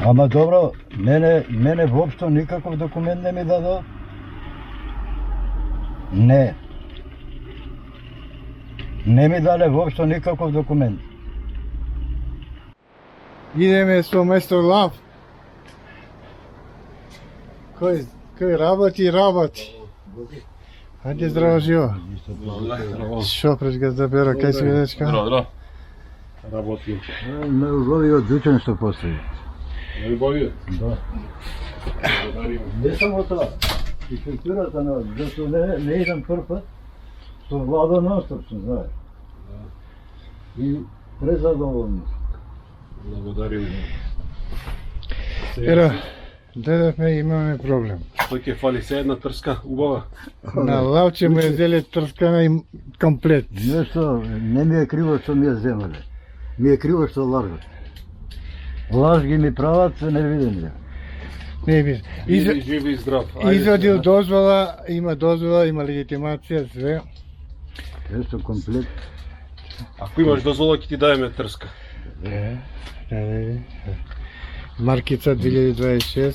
Ама добро, мене воопшто никаков документ не ми дадо. Не. Не ми даде воопшто никаков документ. Идеме со местор Лав. Кој работи. Хајде здраво живо. Шо пречка да бера, кај си дечка? Здраво. Работи. Неубавиот дучен што постои. Неубавиот? Да. Не само тоа. И културата на, зашто не идам прв пат, со влада нонстоп сум, знаеш. И презадоволни. Благодарим. Еро, дедовме имаме проблем. Што ќе фали се една трска убава? На Лавче му е зеле трскана и комплет. Нешто, не ми е криво што ми е земале. Ми е криво што лажат. Лаж ги ми прават, се невидени. Не би. Живи и здрав. Извадил дозвола, има легитимација, све. Нешто комплет. Ако имаш дозвола, ќе ти даеме трска. Маркица 2026.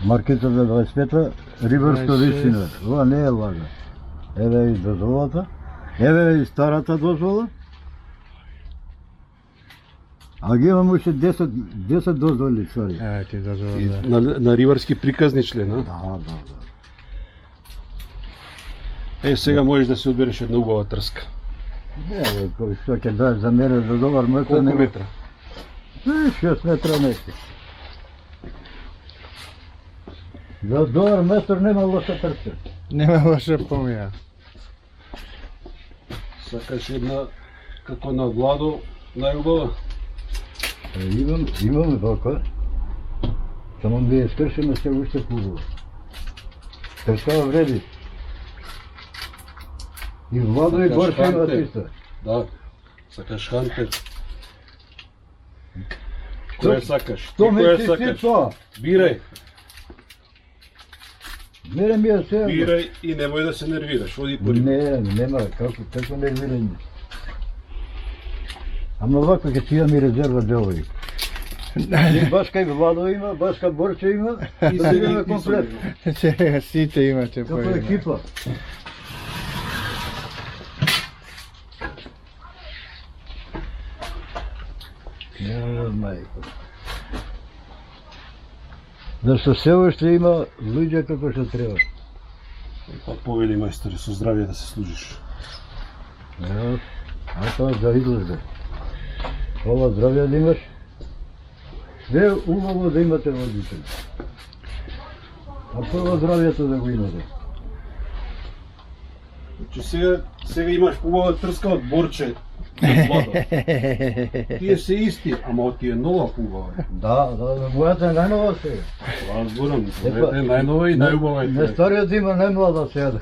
Маркета за 25-та, рибарска 26. вистина. Ова не е лага. Еве и дозволата. Еве и старата дозвола. А ги имам уште 10 дозволи, ствари. Ти дозвола, да. На рибарски приказни член, а? Да. Сега можеш да се одбереш една убава трска. Не, кој што ќе дадеш за мене за добар метар, Колку метра? 6 метра нешто. За добар метар нема лоша трска. Нема лоша помија. Сакаш една како на Владо, најубава? Имам вака. Само ми е скршена се уште хубаво. Трскава вреди. И Владо и Борче имат исто. Да. Сакаш хантер. Која сакаш? Што ме Која ти сакаш? тоа? Бирај. Мене ми е се. Бирај и немој да се нервираш. Оди по риба. Не, нема, како нервирање. Ама вака ќе си имам и резерва делови. И баш кај Владо има, баш кај Борче има, и сега на комплет. Сите имате Како по екипа. Мајко. Зашто се уште има луѓе како што треба. Па повели мајстори, со здравје да се служиш. А тоа за изложба. Ова здравје да имаш. Све убаво да имате водители. А прво здравјето да го имате. Значи сега имаш убава трска од Борче. Тие се исти, ама од тие нова убава. Да, мојата е најнова сега. Разборам, мојата е најнова и најубава е. Не стариот има најмлада сега.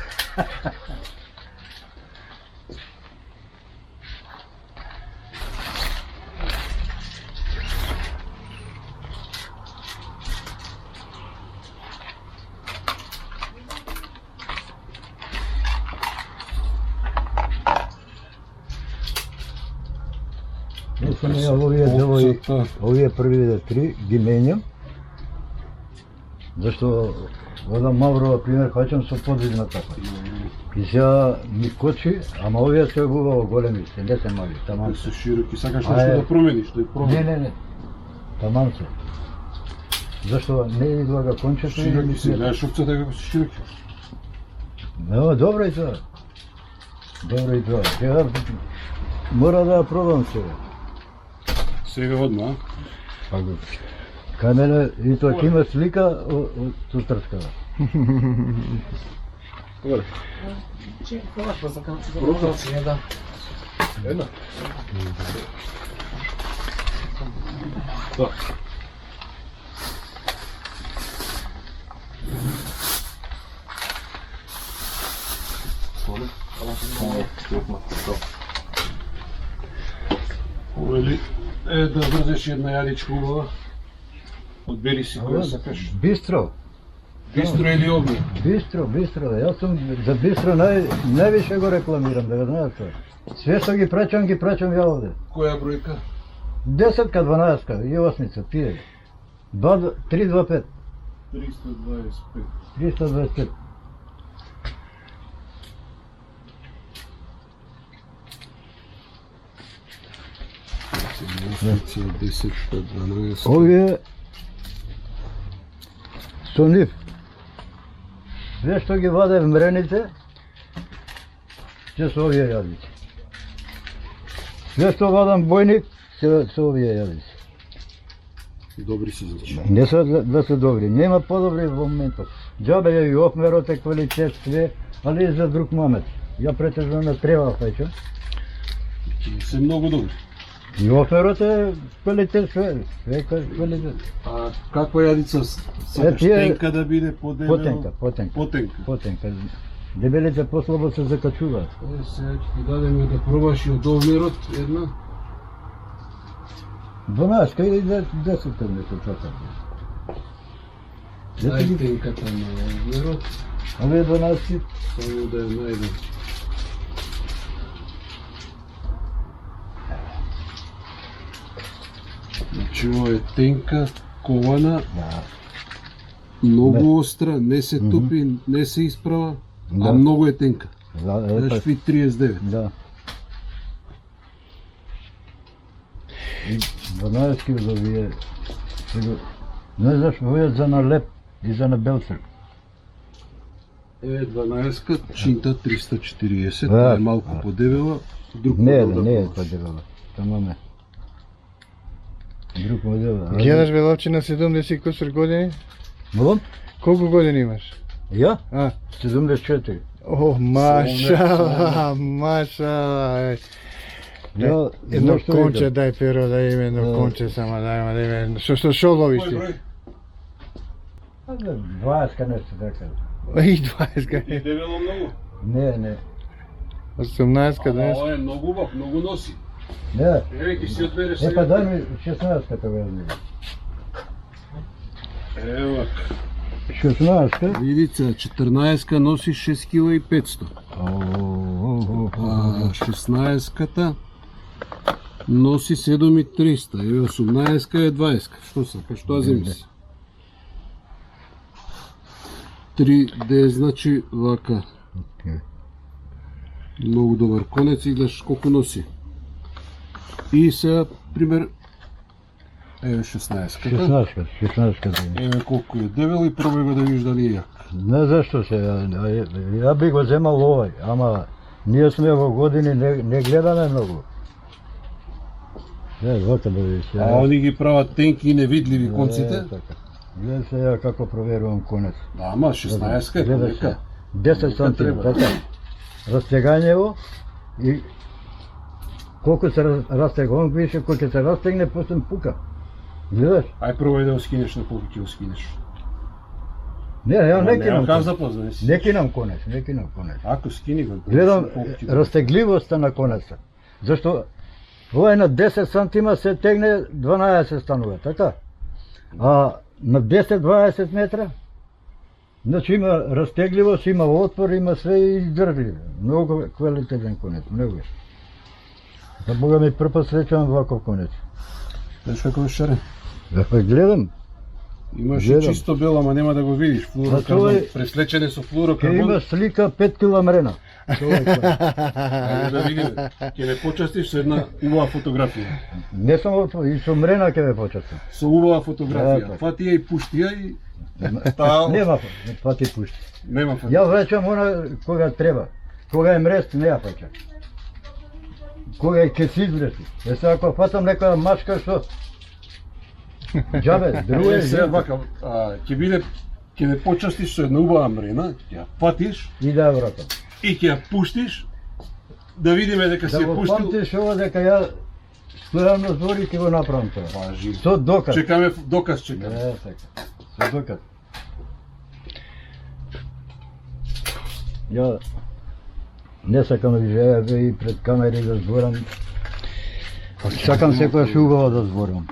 Овие првите 3 ги менјам. Зашто одам Маврова пример фаќам со подвижна тапа. И сега ми кочи, ама овие се убаво големи, се не се мали, таман Се широки, сакаш нешто да промениш, тој промени. Не, таман се. Зашто не излага кончето и Широки се, знаеш опцата како се широки. Но, добро и тоа. Сега мора да ја пробам сега. Сега одма, Па го. Кај мене и тоа ќе има слика со трскава. Добре. Една. Да. Овели да врзеш една јадичка убава. Одбери си која сакаш. Бистро. Бистро или огни? Бистро. Јас сум за бистро највише го рекламирам, да го знаеш тоа. Све што ги праќам ја овде. Која бројка? 10-ка, 12-ка и 8-ца, тие. 325. 325. 325. Инвестиција 10-12. Овие со нив. Све што ги ваде мрените, се со овие јадици. Све што вадам бојник, се со овие јадици. Добри си значи. Не се да се добри, нема подобри во моментот. Џабе ја и окмерот е квалитет све, али и за друг момент. Ја претежно не треба пеќа. Се многу добри. И окмерот е квалитет све, све квалитет. А каква јадица сакаш тие- тенка да биде подебела? Потенка. Потенка. Дебелите послабо се закачуваат. Сега ќе ти дадеме да пробаш и од овмерот една. 12 или 10 не чакам. Дај тенката на овмерот, Овие 12 само да ја најдем. Значи ова е тенка, кована, Да. многу остра, не се тупи, не се исправа, Да. а многу е тенка. Да, Знаеш ви 39. Да. И 12 за овие. Не знаш, војат за на леп и за на белцер. Е 12-ка, чинта 340, Да. е малку подебела, друг Не, модел не е пробаш. подебела. Само не. Друг модел. Гледаш бе Ловче на 70 кусур години? Молам? Колку години имаш? Ја? А? 74. О, машала, машала. Ја Едно зошто конче викам? дај перо да име, едно Да. конче само да име. Што ловиш Кој ти? број? 20 нешто така. И 20 И дебело многу. Не. 18 Ама днес. ова е многу убав, многу носи. Не. Еве ќе си одбере Е, сега. па дай ми 16 тоа ја. Ева, 16. видица, 14-ка носи 6 кг и 500. А 16-ката носи 7,300. Еве 18-ка е 20-ка. Што сакаш, што земи си? 3D, значи вака. Многу добар конец и гледаш колку носи. И сега, пример, еве 16-ката. 16. Еве колку е дебел и пробај го да видиш дали е јак. Не зашто се, ја би го земал овој, ама ние сме во години, не гледаме многу. Не, вака да видиш. А они ги прават тенки и невидливи конците. Така. Гледа се ја како проверувам конец. Да, ама 16 е Гледа понека. се, 10 сантима, треба. така. Растегањево и колку се растегон, више колку се растегне, после пука. Гледаш? Ај пробај да го скинеш на колку ќе го скинеш. Не, ја не кинам. Нема как конец. запознани си. Не кинам конец, не кинам конец. Ако скини го. Гледам колку ќе го- растегливоста на конеца. Зашто ова на 10 сантима се тегне 12 станува, така? А на 10-20 метра, значи има растегливост, има отпор, има све и издржлив. Многу квалитетен конец, многу. За Бога ми прв пат среќавам ваков конец. Знаеш како е шарен? Гледам, Имаш и Гледам. чисто бел, ама нема да го видиш. тоа Флуорокарбон, е- преслечене со ќе флуорокарбон. има слика 5 кила мрена. Тоа е конец. Ајде да видиме. Ќе ме почастиш со една убава фотографија. Не само и со мрена ќе ме почастам. Со убава Да, фотографија. така. Фати ја и пушти ја и таа Нема, па ти пушти. нема фати. Ја враќам она кога треба. Кога е мрест, не ја фаќам. Кога е ќе се изврети. Е сега ако фатам некоја мачка што џабе, друго Е, е сега жена. вака, ќе биде ќе ме почастиш со една убава мрена, ќе ја фатиш И да ја вратам. и ќе ја пуштиш да видиме дека Да се го пуштил. памтиш ова дека ја стојам на збор и ќе го направам тоа. Важи. Со доказ. Чекаме доказ, чекаме. Е, така. Со доказ. Ја не сакам да живея и пред камери да зборам. Сакам секојаш убаво да зборам.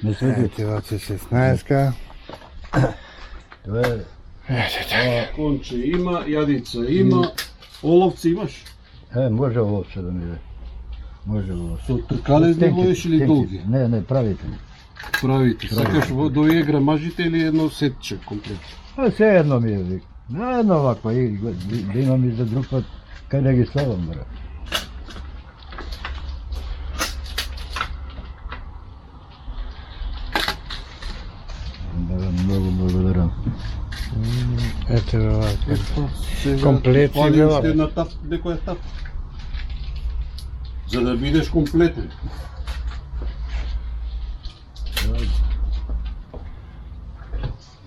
Не свети. Ете, Ловче 16-ка. Тоа е. Конче има, јадица има, оловци имаш? Може овце да ми даде. Може овце. Со тркалезни ловиш или долги? Не, правите ми. правите? Сакаш до егра мажите или едно сетче комплет? А се едно ми е вик. Едно оваква и да имам и за друг пат кај да ги ставам, бре. Да, многу благодарам. Ето е овака. Сега Комплет си фали била, уште бе. една тап, некоја тап. За да бидеш комплетен.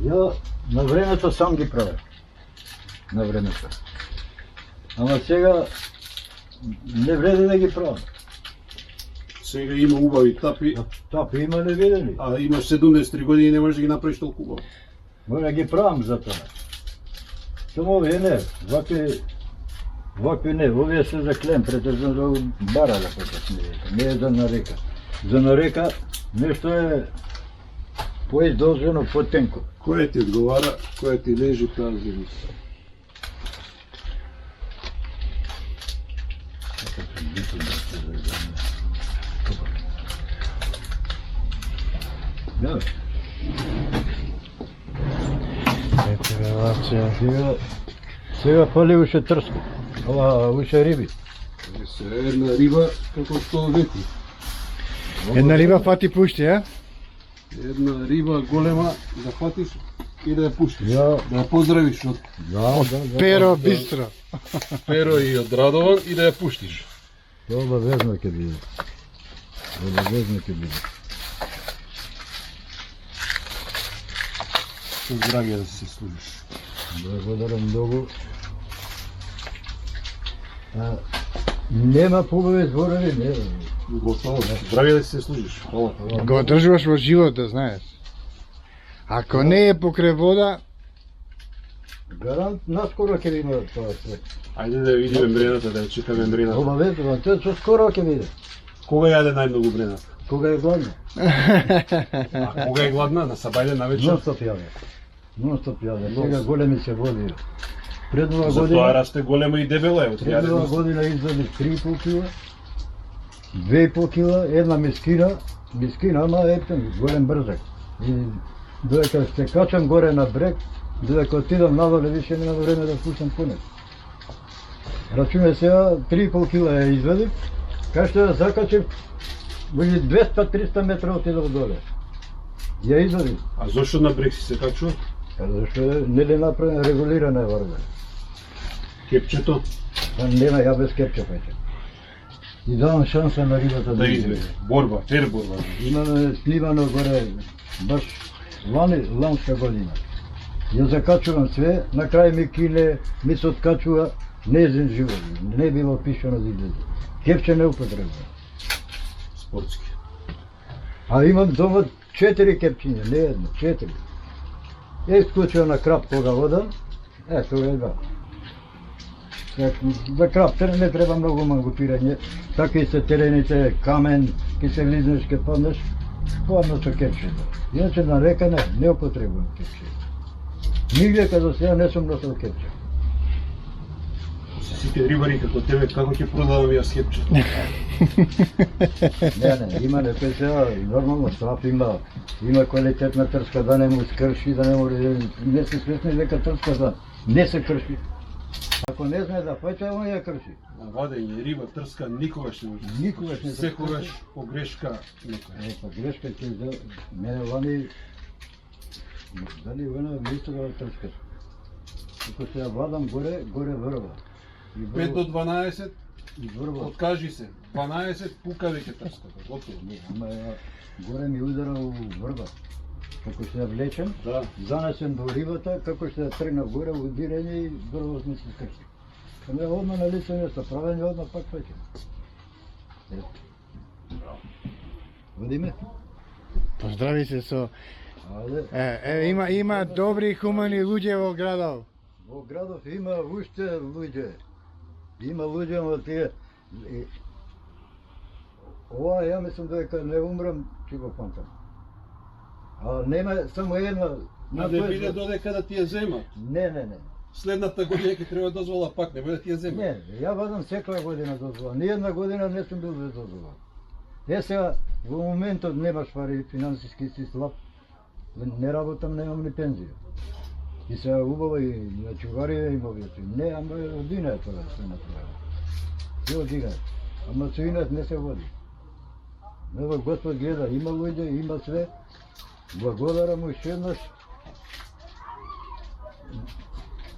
Ја на времето сам ги правев. На времето. Ама сега не вреди да ги правам. Сега има убави тапи, Тапи има не видели. а имаш 73 години и не можеш да ги направиш толку убаво. Мора да ги правам за тоа. Само овие не, вакви не, овие се за клем, претежно за бара да покасне, не е за нарека. За нарека нешто е поиздолжено, потенко. Кој ти одговара, кој ти лежи таа земја. Да, Ето е овака. сега фали уште трско, уште риби. Се една риба, како што вети. Една риба фати пушти, а? Една риба голема да фатиш и да ја пуштиш. Ја, Да ја поздравиш од да. Перо бистро. Pero и од Радован и да ја пуштиш. Тоа обавезно ќе биде. Обавезно ќе биде. Со здравје да се служиш. Благодарам многу. Нема побави зборови, не. Готово. Здравје да се служиш. Хвала. Го одржуваш во живот, да знаеш. Ако не е покрај вода, Гарант, наскоро ќе биде тоа све. Ајде да видиме мрената, да ја чекаме мрената. Обавезно, тоа со скоро ќе биде. Кога јаде најмногу мрената? Кога е гладно. А кога е гладна? На сабајде на вечер? Нон-стоп јаде. Нон-стоп јаде. Сега големи се води. Пред нова Затоа година, расте голема и дебела е од пред нова јаденост. година извадив 3,5 кила, 2,5 кила, една мискина, ама ептен, голем брзак. И додека се качам горе на брег, додека отидам надоле, више нема време да пуштам конец. Рачуме сега 3,5 кила ја извадив, кај што ја закачив, вели 200-300 метра отидов доле. Ја извадив. А зошто на брег си се качува? Зашто не ли направен регулирана врга. Кепчето Па нема ја без кепче паќе. И давам шанса на рибата да изведе. Борба, фер борба. Имаме снимано горе баш ланска година. Ја закачувам све, на крај ми кине, ми се откачува незин живот. Не било пишано да излезе. Кепче не употребувам. Спортски. А имам дома 4 кепчиња, не едно, 4. Ја исклучувам на крап кога водам, тога е да. За краптер не треба многу мангупирање, така и се терените, камен, ке се влизнеш, ке паднеш, хладно со кепчето. Иначе на река не употребувам кепче. Нигде каде сега не сум носил кепче. Сите рибари како тебе, како ќе продавам јас кепче? Не, има некој сега, нормално страф има квалитетна трска да не му скрши, да не му не се свесни дека трска да не се крши. Ако не знае да фаќа, он ја крши. На вадење риба, трска никогаш не може. Никогаш не се Секогаш погрешка некоја. Па грешка ќе за мене лани дали вена мислела трска. Ако се ја вадам горе врва. 5 до 12, И врва. откажи се. 12 пука веќе трската. Готово. Ама ја горе ми удара у врва. Како се ја влечем, Да. занесен до рибата, како се ја тргна горе, удирење и врвот ми се скрши. Кога одма на лице место, правење одма пак веќе. Водиме? поздрави се со... Ајде. Има добри хумани луѓе во градов. Во градов има уште луѓе. Има луѓе, ама тие... Ова, ја мислам дека не умрам, ќе го памтам. А нема само една... А не биде додека да ти ја земат. Не. Следната година ќе треба дозвола пак, не биде да ти ја земат. Не, ја вадам секоја година дозвола. Ни една година не сум бил без дозвола. Сега, во моментот немаш пари, финансиски си слаб, не работам, немам ни пензија. И сега убаво и на чугарија имовјето. Не, ама одина е тоа се направи. Се одина. Ама со инат не се води. Него Господ гледа, има луѓе, има све. Благодарам му уште еднаш.